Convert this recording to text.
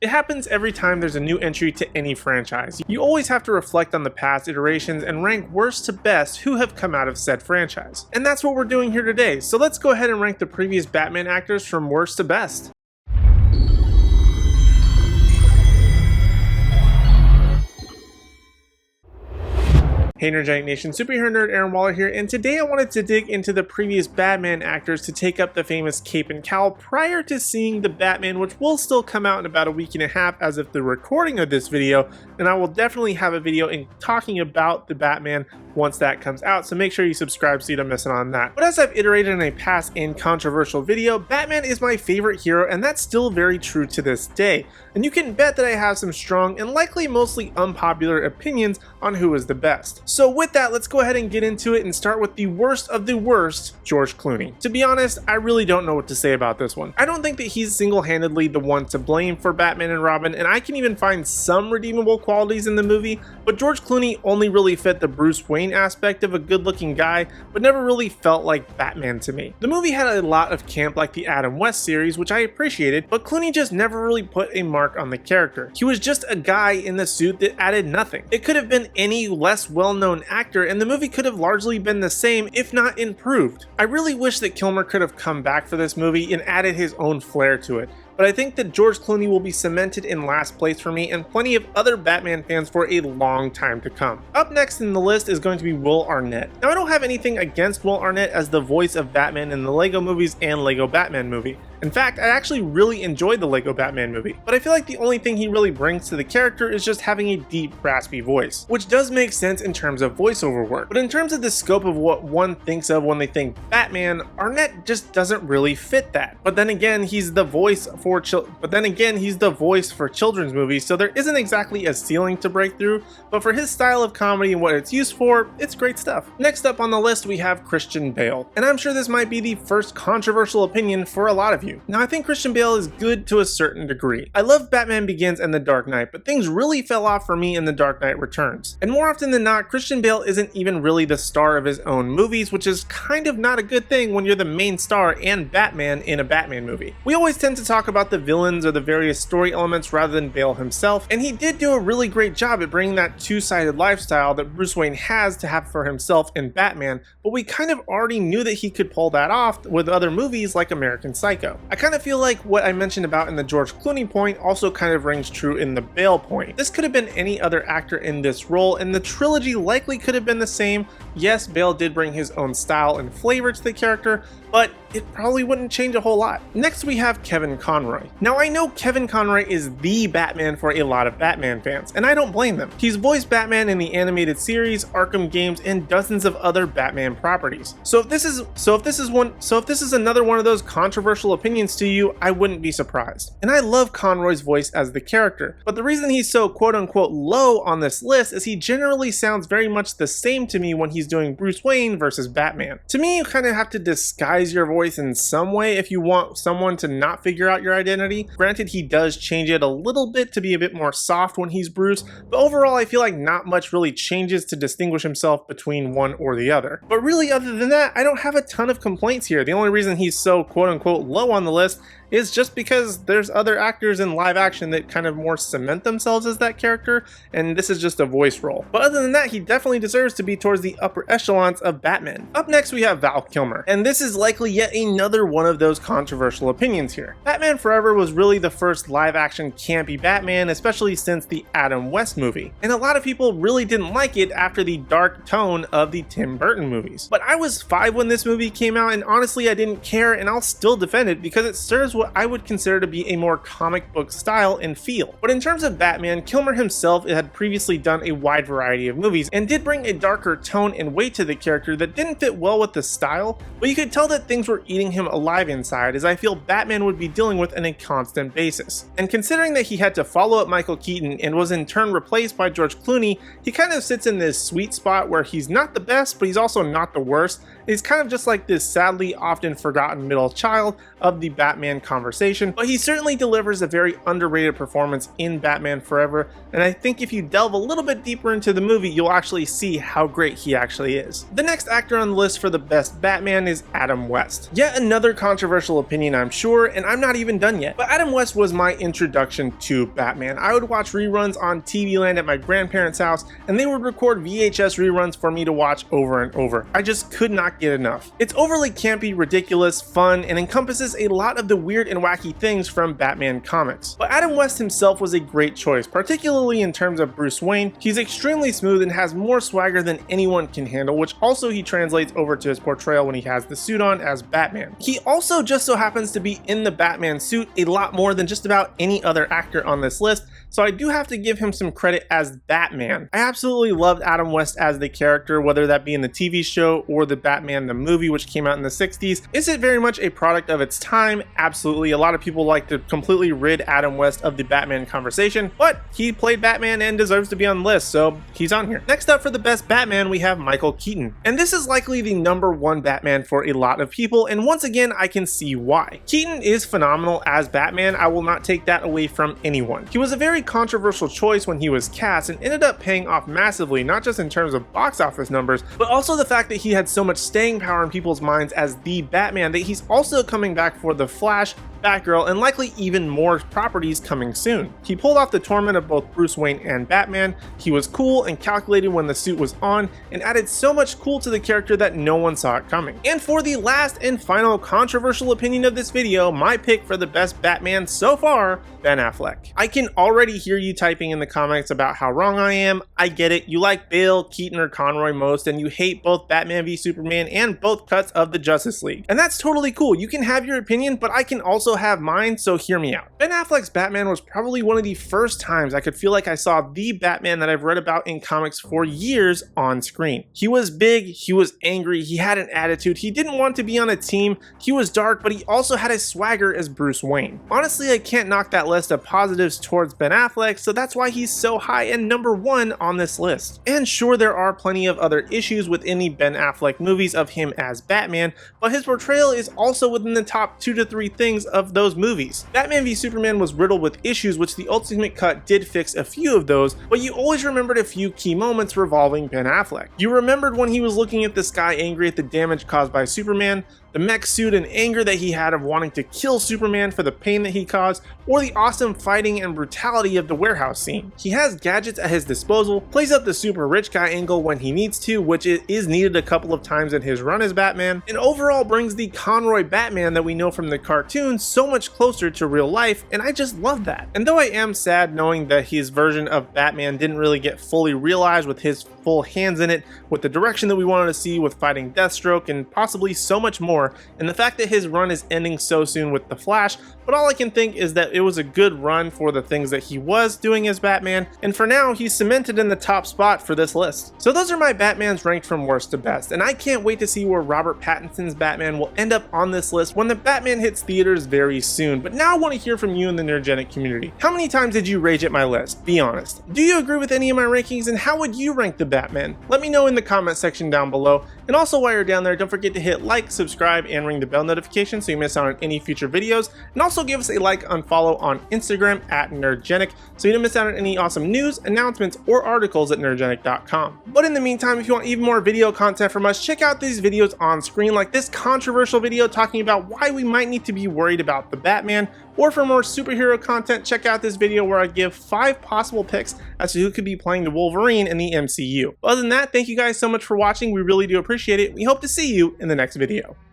It happens every time there's a new entry to any franchise. You always have to reflect on the past iterations and rank worst to best who have come out of said franchise. And that's what we're doing here today, so let's go ahead and rank the previous Batman actors from worst to best. Hey Nerdgenic Nation, superhero nerd Aaron Waller here, and today I wanted to dig into the previous Batman actors to take up the famous cape and cowl prior to seeing the Batman, which will still come out in about a week and a half as of the recording of this video, and I will definitely have a video talking about the Batman once that comes out, so make sure you subscribe so you don't miss out on that. But as I've iterated in a past and controversial video, Batman is my favorite hero, and that's still very true to this day. And you can bet that I have some strong and likely mostly unpopular opinions on who is the best. So with that, let's go ahead and get into it and start with the worst of the worst, George Clooney. To be honest, I really don't know what to say about this one. I don't think that he's single-handedly the one to blame for Batman and Robin, and I can even find some redeemable qualities in the movie, but George Clooney only really fit the Bruce Wayne aspect of a good-looking guy, but never really felt like Batman to me. The movie had a lot of camp like the Adam West series, which I appreciated, but Clooney just never really put a mark on the character. He was just a guy in the suit that added nothing. It could have been any less well-known actor, and the movie could have largely been the same, if not improved. I really wish that Kilmer could have come back for this movie and added his own flair to it. But I think that George Clooney will be cemented in last place for me and plenty of other Batman fans for a long time to come. Up next in the list is going to be Will Arnett. Now I don't have anything against Will Arnett as the voice of Batman in the Lego movies and Lego Batman movie. In fact, I actually really enjoyed the Lego Batman movie, but I feel like the only thing he really brings to the character is just having a deep, raspy voice, which does make sense in terms of voiceover work. But in terms of the scope of what one thinks of when they think Batman, Arnett just doesn't really fit that. But then again, he's the voice for children's movies, so there isn't exactly a ceiling to break through, but for his style of comedy and what it's used for, it's great stuff. Next up on the list, we have Christian Bale, and I'm sure this might be the first controversial opinion for a lot of you. Now, I think Christian Bale is good to a certain degree. I love Batman Begins and The Dark Knight, but things really fell off for me in The Dark Knight Returns. And more often than not, Christian Bale isn't even really the star of his own movies, which is kind of not a good thing when you're the main star and Batman in a Batman movie. We always tend to talk about the villains or the various story elements rather than Bale himself, and he did do a really great job at bringing that two-sided lifestyle that Bruce Wayne has to have for himself in Batman, but we kind of already knew that he could pull that off with other movies like American Psycho. I kind of feel like what I mentioned about in the George Clooney point also kind of rings true in the Bale point. This could have been any other actor in this role, and the trilogy likely could have been the same. Yes, Bale did bring his own style and flavor to the character, but it probably wouldn't change a whole lot. Next we have Kevin Conroy. Now I know Kevin Conroy is the Batman for a lot of Batman fans, and I don't blame them. He's voiced Batman in the animated series, Arkham games, and dozens of other Batman properties. So if this is another one of those controversial opinions to you, I wouldn't be surprised. And I love Conroy's voice as the character, but the reason he's so quote-unquote low on this list is he generally sounds very much the same to me when he's doing Bruce Wayne versus Batman. To me, you kind of have to disguise your voice in some way if you want someone to not figure out your identity. Granted, he does change it a little bit to be a bit more soft when he's Bruce, but overall I feel like not much really changes to distinguish himself between one or the other. But really, other than that, I don't have a ton of complaints here. The only reason he's so quote-unquote low on the list is just because there's other actors in live action that kind of more cement themselves as that character, and this is just a voice role. But other than that, he definitely deserves to be towards the upper echelons of Batman. Up next we have Val Kilmer, and this is likely yet another one of those controversial opinions here. Batman Forever was really the first live action campy Batman, especially since the Adam West movie, and a lot of people really didn't like it after the dark tone of the Tim Burton movies. But I was 5 when this movie came out, and honestly I didn't care, and I'll still defend it because it serves what I would consider to be a more comic book style and feel. But in terms of Batman, Kilmer himself had previously done a wide variety of movies and did bring a darker tone and weight to the character that didn't fit well with the style, but you could tell that things were eating him alive inside, as I feel Batman would be dealing with on a constant basis. And considering that he had to follow up Michael Keaton and was in turn replaced by George Clooney, he kind of sits in this sweet spot where he's not the best, but he's also not the worst. He's kind of just like this sadly often forgotten middle child of the Batman conversation, but he certainly delivers a very underrated performance in Batman Forever, and I think if you delve a little bit deeper into the movie, you'll actually see how great he actually is. The next actor on the list for the best Batman is Adam West. Yet another controversial opinion, I'm sure, and I'm not even done yet. But Adam West was my introduction to Batman. I would watch reruns on TV Land at my grandparents' house, and they would record VHS reruns for me to watch over and over. I just could not get enough. It's overly campy, ridiculous, fun, and encompasses a lot of the weird and wacky things from Batman comics. But Adam West himself was a great choice, particularly in terms of Bruce Wayne. He's extremely smooth and has more swagger than anyone can handle, which also he translates over to his portrayal when he has the suit on as Batman. He also just so happens to be in the Batman suit a lot more than just about any other actor on this list, so I do have to give him some credit as Batman. I absolutely loved Adam West as the character, whether that be in the TV show or the Batman the movie, which came out in the 60s. Is it very much a product of its time? Absolutely. A lot of people like to completely rid Adam West of the Batman conversation, but he played Batman and deserves to be on the list, so he's on here. Next up for the best Batman, we have Michael Keaton. And this is likely the #1 Batman for a lot of people, and once again, I can see why. Keaton is phenomenal as Batman. I will not take that away from anyone. He was a very controversial choice when he was cast and ended up paying off massively, not just in terms of box office numbers, but also the fact that he had so much staying power in people's minds as the Batman that he's also coming back for The Flash, Batgirl, and likely even more properties coming soon. He pulled off the torment of both Bruce Wayne and Batman. He was cool and calculated when the suit was on, and added so much cool to the character that no one saw it coming. And for the last and final controversial opinion of this video, my pick for the best Batman so far, Ben Affleck. I can already hear you typing in the comments about how wrong I am. I get it. You like Bale, Keaton, or Conroy most, and you hate both Batman v Superman and both cuts of the Justice League. And that's totally cool. You can have your opinion, but I can also have mine, so hear me out. Ben Affleck's Batman was probably one of the first times I could feel like I saw the Batman that I've read about in comics for years on screen. He was big, he was angry, he had an attitude, he didn't want to be on a team, he was dark, but he also had a swagger as Bruce Wayne. Honestly, I can't knock that list of positives towards Ben Affleck, so that's why he's so high and #1 on this list. And sure, there are plenty of other issues with any Ben Affleck movies of him as Batman, but his portrayal is also within the top 2 to 3 things of those movies. Batman v Superman was riddled with issues, which the Ultimate Cut did fix a few of those, but you always remembered a few key moments revolving Ben Affleck. You remembered when he was looking at the sky angry at the damage caused by Superman, the mech suit and anger that he had of wanting to kill Superman for the pain that he caused, or the awesome fighting and brutality of the warehouse scene. He has gadgets at his disposal, plays up the super rich guy angle when he needs to, which is needed a couple of times in his run as Batman, and overall brings the Conroy Batman that we know from the cartoons so much closer to real life, and I just love that. And though I am sad knowing that his version of Batman didn't really get fully realized with his full hands in it, with the direction that we wanted to see with fighting Deathstroke and possibly so much more, and the fact that his run is ending so soon with The Flash, but all I can think is that it was a good run for the things that he was doing as Batman, and for now he's cemented in the top spot for this list. So those are my Batmans ranked from worst to best, and I can't wait to see where Robert Pattinson's Batman will end up on this list when the Batman hits theaters very soon. But now I want to hear from you in the Nerdgenic community. How many times did you rage at my list? Be honest. Do you agree with any of my rankings, and how would you rank the Batman? Let me know in the comment section down below, and also while you're down there, don't forget to hit like, subscribe, and ring the bell notification so you miss out on any future videos, and also give us a like and follow on Instagram at Nerdgenic so you don't miss out on any awesome news, announcements, or articles at nerdgenic.com. But in the meantime, if you want even more video content from us, check out these videos on screen, like this controversial video talking about why we might need to be worried about the Batman, or for more superhero content, check out this video where I give 5 possible picks as to who could be playing the Wolverine in the MCU. Other than that, thank you guys so much for watching, we really do appreciate it. We hope to see you in the next video.